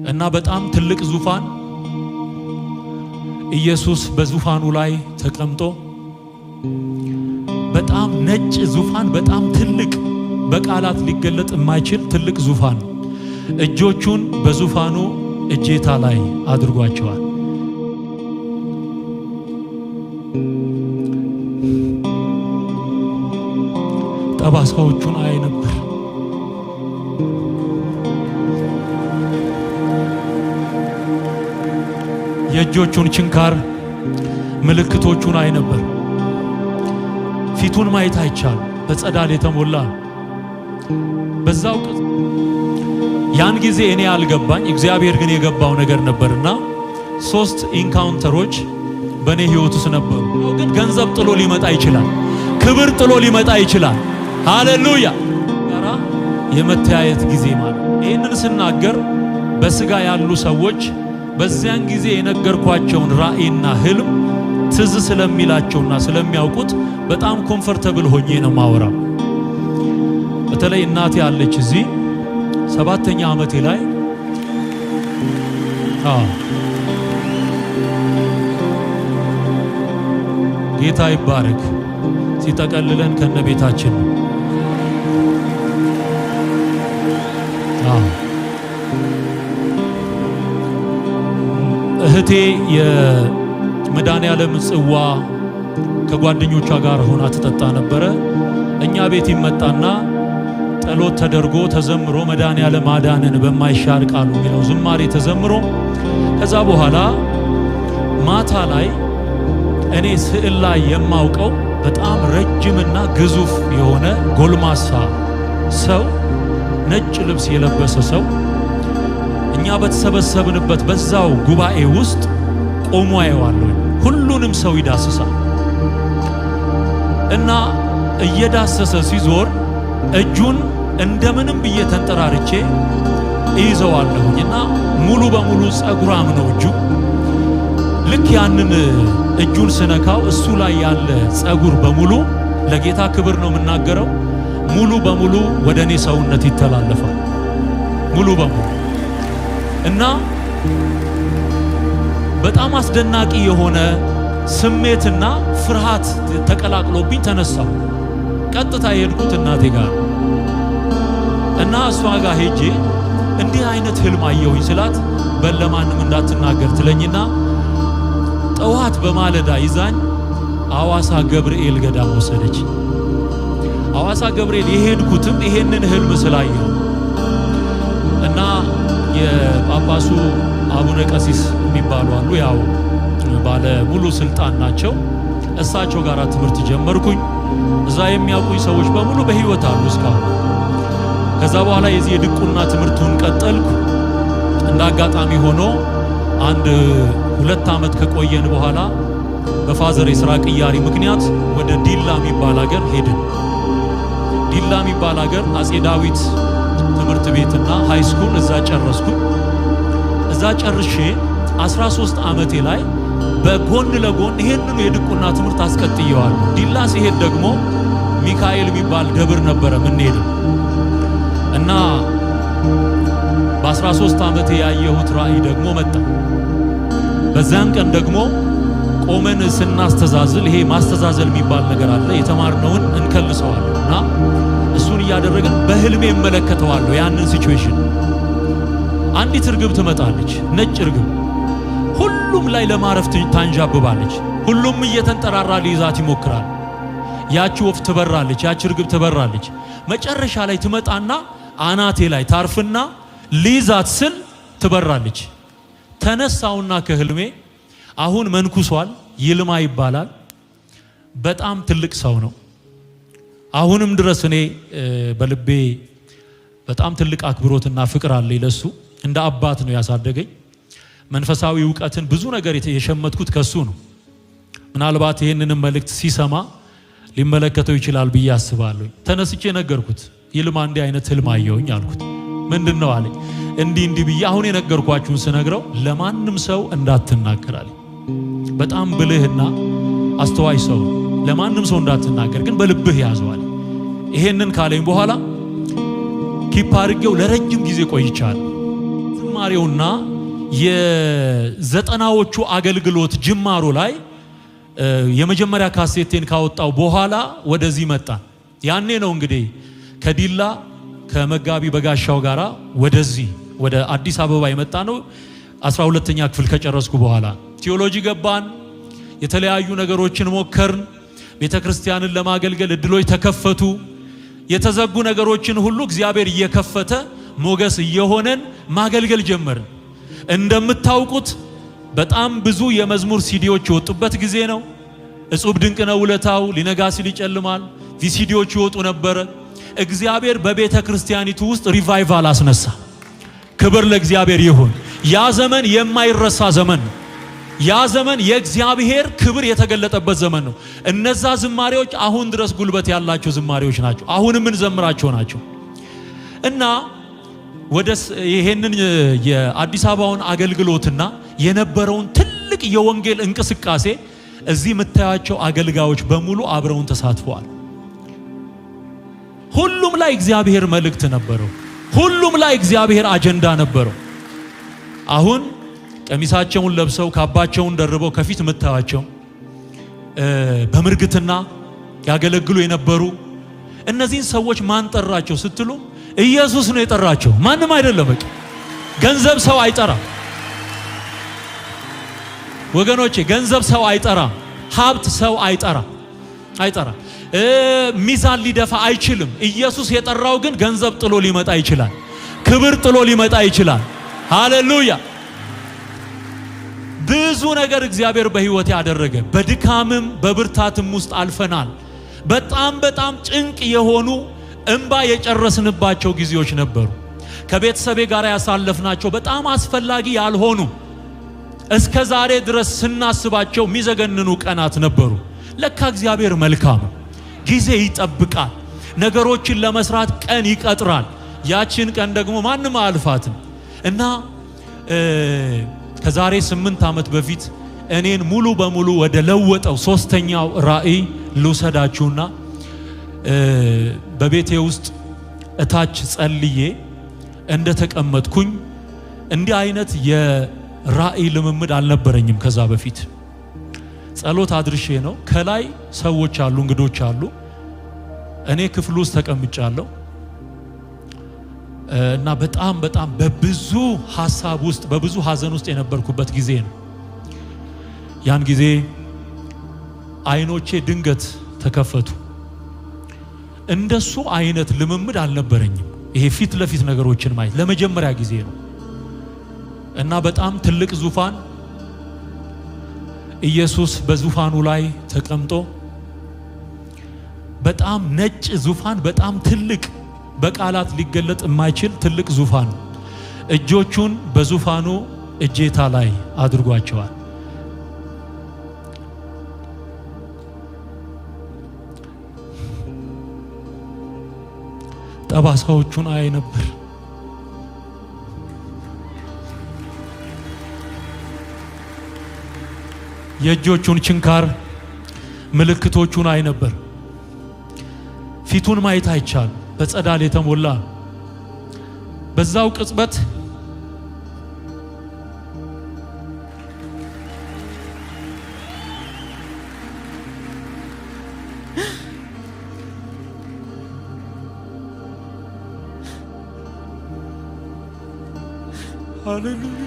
እና በጣም ትልቅ ዙፋን ኢየሱስ በዙፋኑ ላይ ተቀምጦ በጣም ነጭ ዙፋን በጣም ትልቅ በቃላት ሊገለጥ የማይችል ትልቅ ዙፋን እጆቹን በዙፋኑ እጄታ ላይ አድርጓቸዋል። ጠባሳዎቹን አይ ነበር። የእጆቹን ችንካር ምልክቶቹን አይ ነበር። ፊቱን ማየት አይቻል፣ በጸዳል የተሞላ በዛው ያን ጊዜ እኔ አልገባኝ፣ እግዚአብሔር ግን የገባው ነገር ነበርና 3 ኢንካውንተሮች በኔ ህይወት ውስጥ ነበሩ። ግን ገንዘብ ጥሎ ሊመጣ ይችላል፣ ክብር ጥሎ ሊመጣ ይችላል። ሃሌሉያ! ጋራ የመተያየት ጊዜ ማለት ይህንን ስናገር በስጋ ያሉ ሰዎች በዚያን ጊዜ የነገርኳቸውን ራእይና ህልም ትዝ ስለሚላቸውና ስለሚያውቁት በጣም ኮምፎርታብል ሆኜ ነው ማወራው። በተለይ እናቴ አለች እዚህ 7ኛ ዓመቴ ላይ ጌታ ይባረክ ሲጠቀልለን ከነቤታችን እህቴ የመድኃኔዓለም ጽዋ ከጓደኞቿ ጋር ሆና ትጠጣ ነበረ። እኛ ቤት ይመጣና ጸሎት ተደርጎ ተዘምሮ መድኃኔዓለም አዳነን በማይሻር ቃሉ የሚለው ዝማሬ ተዘምሮ ከዛ በኋላ ማታ ላይ እኔ ስዕል ላይ የማውቀው በጣም ረጅምና ግዙፍ የሆነ ጎልማሳ ሰው ነጭ ልብስ የለበሰ ሰው እኛ በተሰበሰብንበት በዛው ጉባኤ ውስጥ ቆሞ አየዋለሁ። ሁሉንም ሰው ይዳስሳል እና እየዳሰሰ ሲዞር እጁን እንደምንም ብዬ ተንጠራርቼ ይዘዋለሁኝና ሙሉ በሙሉ ጸጉራም ነው እጁ። ልክ ያንን እጁን ስነካው እሱ ላይ ያለ ጸጉር በሙሉ ለጌታ ክብር ነው የምናገረው፣ ሙሉ በሙሉ ወደ እኔ ሰውነት ይተላለፋል ሙሉ በሙሉ እና በጣም አስደናቂ የሆነ ስሜትና ፍርሃት ተቀላቅሎብኝ ተነሳው። ቀጥታ የሄድኩት እናቴ ጋር እና እሷ ጋር ሄጄ እንዲህ አይነት ህልም አየሁኝ ስላት በለማንም እንዳትናገር ትለኝና ጠዋት በማለዳ ይዛኝ አዋሳ ገብርኤል ገዳም ወሰደች። አዋሳ ገብርኤል የሄድኩትም ይሄንን ህልም ስላየሁ እና የጳጳሱ አቡነ ቀሲስ የሚባሉ አሉ፣ ያው ባለ ሙሉ ስልጣን ናቸው። እሳቸው ጋር ትምህርት ጀመርኩኝ። እዛ የሚያውቁኝ ሰዎች በሙሉ በህይወት አሉ እስካሁን። ከዛ በኋላ የዚህ የድቁና ትምህርቱን ቀጠልኩ። እንደ አጋጣሚ ሆኖ 2 ዓመት ከቆየን በኋላ በፋዘር የሥራ ቅያሪ ምክንያት ወደ ዲላ የሚባል ሀገር ሄድን። ዲላ የሚባል ሀገር አጼ ዳዊት ትምህርት ቤትና ሃይስኩል እዛ ጨረስኩ። እዛ ጨርሼ 13 ዓመቴ ላይ በጎን ለጎን ይሄንኑ የድቁና ትምህርት አስቀጥየዋለሁ። ዲላ ሲሄድ ደግሞ ሚካኤል የሚባል ደብር ነበረ ምን ሄድ እና በ13 ዓመቴ ያየሁት ራእይ ደግሞ መጣ። በዛን ቀን ደግሞ ቆመን ስናስተዛዝል ይሄ ማስተዛዘል የሚባል ነገር አለ። የተማርነውን እንከልሰዋለን እና እሱን እያደረግን በህልሜ እመለከተዋለሁ። ያንን ሲቹዌሽን አንዲት እርግብ ትመጣለች፣ ነጭ እርግብ ሁሉም ላይ ለማረፍ ታንዣብባለች። ሁሉም እየተንጠራራ ሊይዛት ይሞክራል። ያቺ ወፍ ትበራለች፣ ያቺ እርግብ ትበራለች። መጨረሻ ላይ ትመጣና አናቴ ላይ ታርፍና ሊይዛት ስል ትበራለች። ተነሳውና ከህልሜ አሁን መንኩሷል፣ ይልማ ይባላል። በጣም ትልቅ ሰው ነው። አሁንም ድረስ እኔ በልቤ በጣም ትልቅ አክብሮትና ፍቅር አለኝ ለሱ። እንደ አባት ነው ያሳደገኝ። መንፈሳዊ ዕውቀትን ብዙ ነገር የሸመትኩት ከሱ ነው። ምናልባት ይሄንንም መልእክት ሲሰማ ሊመለከተው ይችላል ብዬ አስባለሁ። ተነስቼ ነገርኩት። ይልማ እንዲህ አይነት ህልም አየሁኝ አልኩት። ምንድነው አለኝ። እንዲህ ብዬ አሁን የነገርኳችሁን ስነግረው ለማንም ሰው እንዳትናገራል። በጣም ብልህና አስተዋይ ሰው፣ ለማንም ሰው እንዳትናገር ግን በልብህ ያዘዋል። ይሄንን ካለኝ በኋላ ኪፕ አድርጌው ለረጅም ጊዜ ቆይቻለሁ። ዝም የዝማሬውና የዘጠናዎቹ አገልግሎት ጅማሮ ላይ የመጀመሪያ ካሴቴን ካወጣው በኋላ ወደዚህ መጣ። ያኔ ነው እንግዲህ ከዲላ ከመጋቢ በጋሻው ጋራ ወደዚህ ወደ አዲስ አበባ የመጣ ነው። 12ኛ ክፍል ከጨረስኩ በኋላ ቲዮሎጂ ገባን። የተለያዩ ነገሮችን ሞከርን። ቤተክርስቲያንን ለማገልገል እድሎች ተከፈቱ። የተዘጉ ነገሮችን ሁሉ እግዚአብሔር እየከፈተ ሞገስ እየሆነን ማገልገል ጀመርን። እንደምታውቁት በጣም ብዙ የመዝሙር ሲዲዎች የወጡበት ጊዜ ነው። እጹብ ድንቅ ነው ውለታው፣ ሊነጋ ሲል ይጨልማል፣ ቪሲዲዎች ይወጡ ነበረ። እግዚአብሔር በቤተ ክርስቲያኒቱ ውስጥ ሪቫይቫል አስነሳ። ክብር ለእግዚአብሔር ይሁን። ያ ዘመን የማይረሳ ዘመን ነው። ያ ዘመን የእግዚአብሔር ክብር የተገለጠበት ዘመን ነው። እነዛ ዝማሬዎች አሁን ድረስ ጉልበት ያላቸው ዝማሬዎች ናቸው። አሁንም እንዘምራቸው ናቸው እና ወደ ይሄንን የአዲስ አበባውን አገልግሎትና የነበረውን ትልቅ የወንጌል እንቅስቃሴ እዚህ የምታያቸው አገልጋዮች በሙሉ አብረውን ተሳትፈዋል። ሁሉም ላይ እግዚአብሔር መልእክት ነበረው። ሁሉም ላይ እግዚአብሔር አጀንዳ ነበረው። አሁን ቀሚሳቸውን ለብሰው ካባቸውን ደርበው ከፊት የምታያቸው በምርግትና ያገለግሉ የነበሩ እነዚህን ሰዎች ማን ጠራቸው ስትሉ ኢየሱስ ነው የጠራቸው፣ ማንም አይደለም። በቃ ገንዘብ ሰው አይጠራም ወገኖቼ፣ ገንዘብ ሰው አይጠራም፣ ሀብት ሰው አይጠራም፣ ሚዛን ሊደፋ አይችልም። ኢየሱስ የጠራው ግን ገንዘብ ጥሎ ሊመጣ ይችላል፣ ክብር ጥሎ ሊመጣ ይችላል። ሃሌሉያ! ብዙ ነገር እግዚአብሔር በህይወት ያደረገ፣ በድካምም በብርታትም ውስጥ አልፈናል። በጣም ጭንቅ የሆኑ እንባ የጨረስንባቸው ጊዜዎች ነበሩ። ከቤተሰቤ ጋር ያሳለፍናቸው በጣም አስፈላጊ ያልሆኑ እስከ ዛሬ ድረስ ስናስባቸው የሚዘገንኑ ቀናት ነበሩ። ለካ እግዚአብሔር መልካም፣ ጊዜ ይጠብቃል፣ ነገሮችን ለመስራት ቀን ይቀጥራል። ያችን ቀን ደግሞ ማንም አልፋትም እና ከዛሬ 8 ዓመት በፊት እኔን ሙሉ በሙሉ ወደ ለወጠው ሶስተኛው ራእይ ልውሰዳችሁና በቤቴ ውስጥ እታች ጸልዬ እንደተቀመጥኩኝ እንዲህ አይነት የራእይ ልምምድ አልነበረኝም። ከዛ በፊት ጸሎት አድርሼ ነው። ከላይ ሰዎች አሉ፣ እንግዶች አሉ። እኔ ክፍል ውስጥ ተቀምጫለሁ እና በጣም በብዙ ሐሳብ ውስጥ በብዙ ሐዘን ውስጥ የነበርኩበት ጊዜ ነው። ያን ጊዜ አይኖቼ ድንገት ተከፈቱ። እንደሱ አይነት ልምምድ አልነበረኝም። ይሄ ፊት ለፊት ነገሮችን ማየት ለመጀመሪያ ጊዜ ነው እና በጣም ትልቅ ዙፋን፣ ኢየሱስ በዙፋኑ ላይ ተቀምጦ፣ በጣም ነጭ ዙፋን፣ በጣም ትልቅ፣ በቃላት ሊገለጥ የማይችል ትልቅ ዙፋን። እጆቹን በዙፋኑ እጄታ ላይ አድርጓቸዋል። ጠባሳዎቹን አይ ነበር። የእጆቹን ችንካር ምልክቶቹን አይ ነበር። ፊቱን ማየት አይቻል፣ በጸዳል የተሞላ በዛው ቅጽበት ሃሌሉያ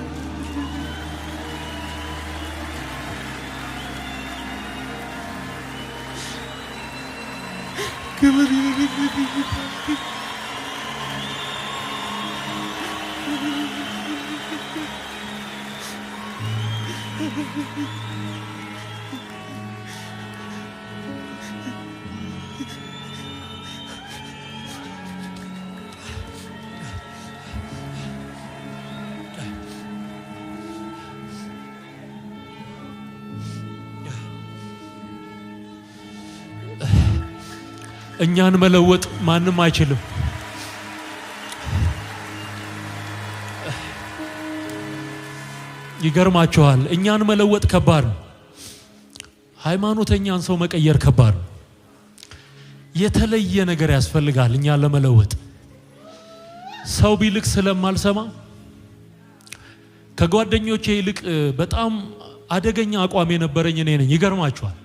ክብር እኛን መለወጥ ማንም አይችልም። ይገርማችኋል፣ እኛን መለወጥ ከባድ ነው። ሃይማኖተኛን ሰው መቀየር ከባድ ነው። የተለየ ነገር ያስፈልጋል እኛን ለመለወጥ። ሰው ቢልክ ስለማልሰማ ከጓደኞቼ ይልቅ በጣም አደገኛ አቋም የነበረኝ እኔ ነኝ። ይገርማችኋል።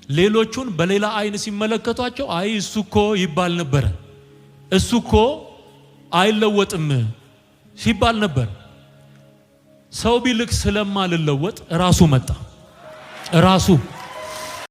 ሌሎቹን በሌላ አይን ሲመለከቷቸው አይ እሱኮ ይባል ነበር፣ እሱኮ አይለወጥም ሲባል ነበር። ሰው ቢልክ ስለማልለወጥ ራሱ መጣ ራሱ